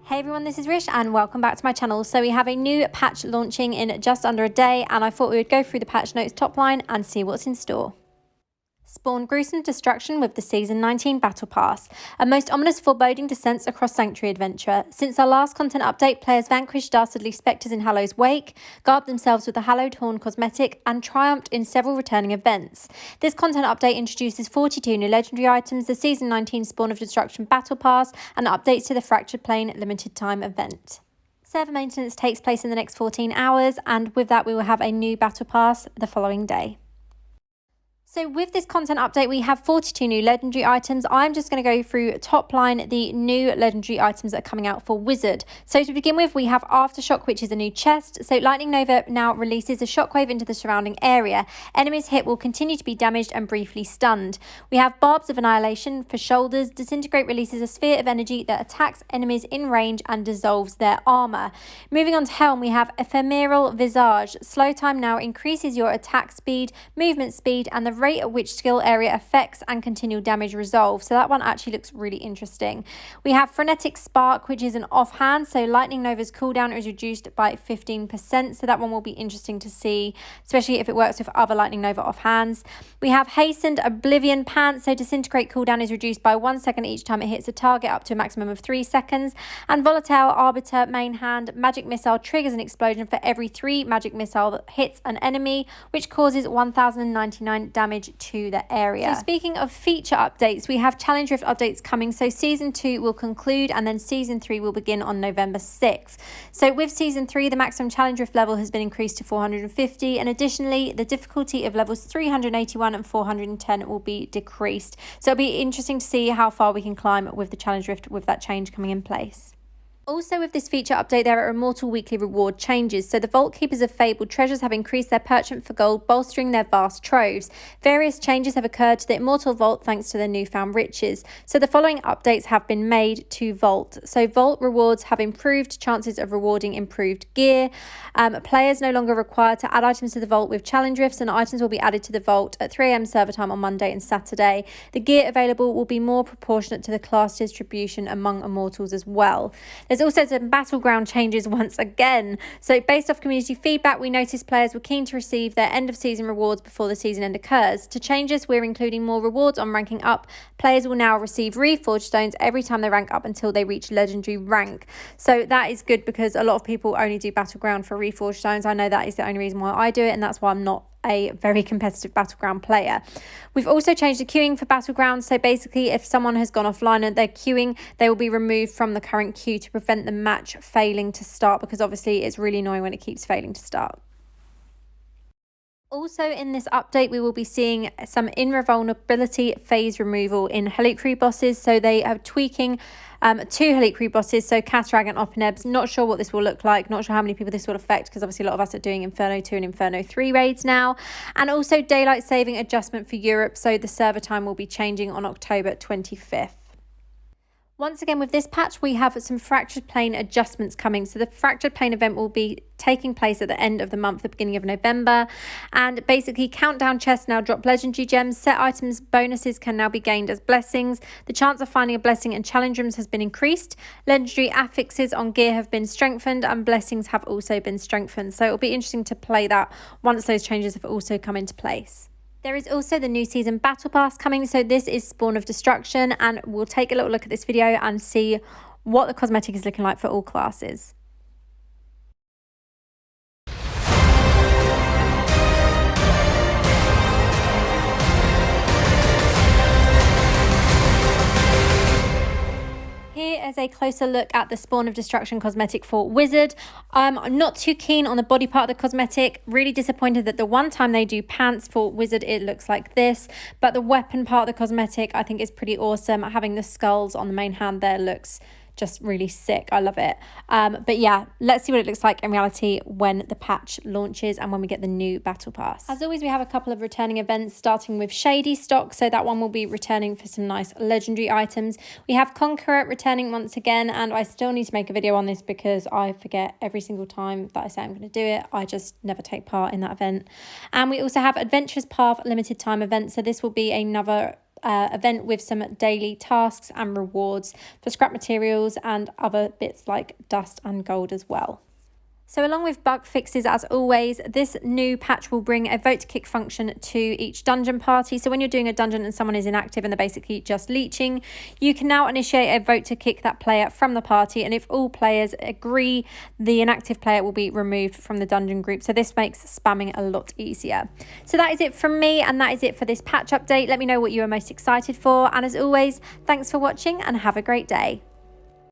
Hey everyone, this is Rish and welcome back to my channel. So we have a new patch launching in just under a day and I thought we would go through the patch notes top line and see what's in store. Spawn gruesome destruction with the Season 19 Battle Pass, a most ominous foreboding descents across Sanctuary Adventure. Since our last content update, players vanquished dastardly spectres in Hallow's wake, garbed themselves with the Hallowed Horn cosmetic, and triumphed in several returning events. This content update introduces 42 new legendary items, the Season 19 Spawn of Destruction Battle Pass, and updates to the Fractured Plane limited time event. Server maintenance takes place in the next 14 hours, and with that we will have a new Battle Pass the following day. So with this content update, we have 42 new legendary items. I'm just going to go through top line the new legendary items that are coming out for Wizard. So to begin with, we have Aftershock, which is a new chest. So Lightning Nova now releases a shockwave into the surrounding area. Enemies hit will continue to be damaged and briefly stunned. We have Barbs of Annihilation for shoulders. Disintegrate releases a sphere of energy that attacks enemies in range and dissolves their armor. Moving on to Helm, we have Ephemeral Visage. Slow time now increases your attack speed, movement speed, and the rate at which skill area effects and continual damage resolve. So that one actually looks really interesting. We have Frenetic Spark, which is an offhand. So Lightning Nova's cooldown is reduced by 15%. So that one will be interesting to see, especially if it works with other Lightning Nova offhands. We have Hastened Oblivion Pants. So Disintegrate cooldown is reduced by 1 second each time it hits a target, up to a maximum of 3 seconds. And Volatile Arbiter main hand. Magic Missile triggers an explosion for every 3 magic missile that hits an enemy, which causes 1099 damage to the area. So speaking of feature updates, we have Challenge Rift updates coming. So Season 2 will conclude and then Season 3 will begin on November 6th. So with Season 3, the maximum Challenge Rift level has been increased to 450, and additionally, the difficulty of levels 381 and 410 will be decreased. So it'll be interesting to see how far we can climb with the Challenge Rift with that change coming in place. Also with this feature update, there are Immortal weekly reward changes. So the Vault Keepers of Fabled Treasures have increased their penchant for gold, bolstering their vast troves. Various changes have occurred to the Immortal Vault thanks to their newfound riches. So the following updates have been made to Vault. So Vault rewards have improved chances of rewarding improved gear. Players no longer required to add items to the Vault with challenge rifts, and items will be added to the Vault at 3 AM server time on Monday and Saturday. The gear available will be more proportionate to the class distribution among Immortals as well. There's also some Battleground changes once again. So based off community feedback, we noticed players were keen to receive their end of season rewards before the season end occurs. To change this, we're including more rewards on ranking up. Players will now receive Reforged stones every time they rank up until they reach legendary rank. So that is good because a lot of people only do Battleground for Reforged stones. I know that is the only reason why I do it, and that's why I'm not a very competitive Battleground player. We've also changed the queuing for Battleground. So basically, if someone has gone offline and they're queuing, they will be removed from the current queue to prevent the match failing to start, because obviously it's really annoying when it keeps failing to start. Also in this update, we will be seeing some invulnerability phase removal in Halikri bosses. So they are tweaking 2 Halikri bosses, so Katarag and Opinebs. Not sure what this will look like, not sure how many people this will affect, because obviously a lot of us are doing Inferno 2 and Inferno 3 raids now. And also daylight saving adjustment for Europe, so the server time will be changing on October 25th. Once again, with this patch, we have some Fractured Plane adjustments coming. So the Fractured Plane event will be taking place at the end of the month, the beginning of November. And basically, countdown chests now drop legendary gems. Set items bonuses can now be gained as blessings. The chance of finding a blessing in challenge rooms has been increased. Legendary affixes on gear have been strengthened, and blessings have also been strengthened. So it'll be interesting to play that once those changes have also come into place. There is also the new season Battle Pass coming, so this is Spawn of Destruction, and we'll take a little look at this video and see what the cosmetic is looking like for all classes. Here is a closer look at the Spawn of Destruction cosmetic for Wizard. I'm not too keen on the body part of the cosmetic. Really disappointed that the one time they do pants for Wizard, it looks like this. But the weapon part of the cosmetic, I think, is pretty awesome. Having the skulls on the main hand there looks just really sick. I love it. But yeah, let's see what it looks like in reality when the patch launches and when we get the new Battle Pass. As always, we have a couple of returning events, starting with Shady Stock. So that one will be returning for some nice legendary items. We have Conqueror returning once again, and I still need to make a video on this because I forget every single time that I say I'm going to do it. I just never take part in that event. And we also have Adventurous Path limited time event. So this will be another event with some daily tasks and rewards for scrap materials and other bits like dust and gold as well. So along with bug fixes, as always, this new patch will bring a vote to kick function to each dungeon party. So when you're doing a dungeon and someone is inactive and they're basically just leeching, you can now initiate a vote to kick that player from the party. And if all players agree, the inactive player will be removed from the dungeon group. So this makes spamming a lot easier. So that is it from me, and that is it for this patch update. Let me know what you are most excited for. And as always, thanks for watching and have a great day.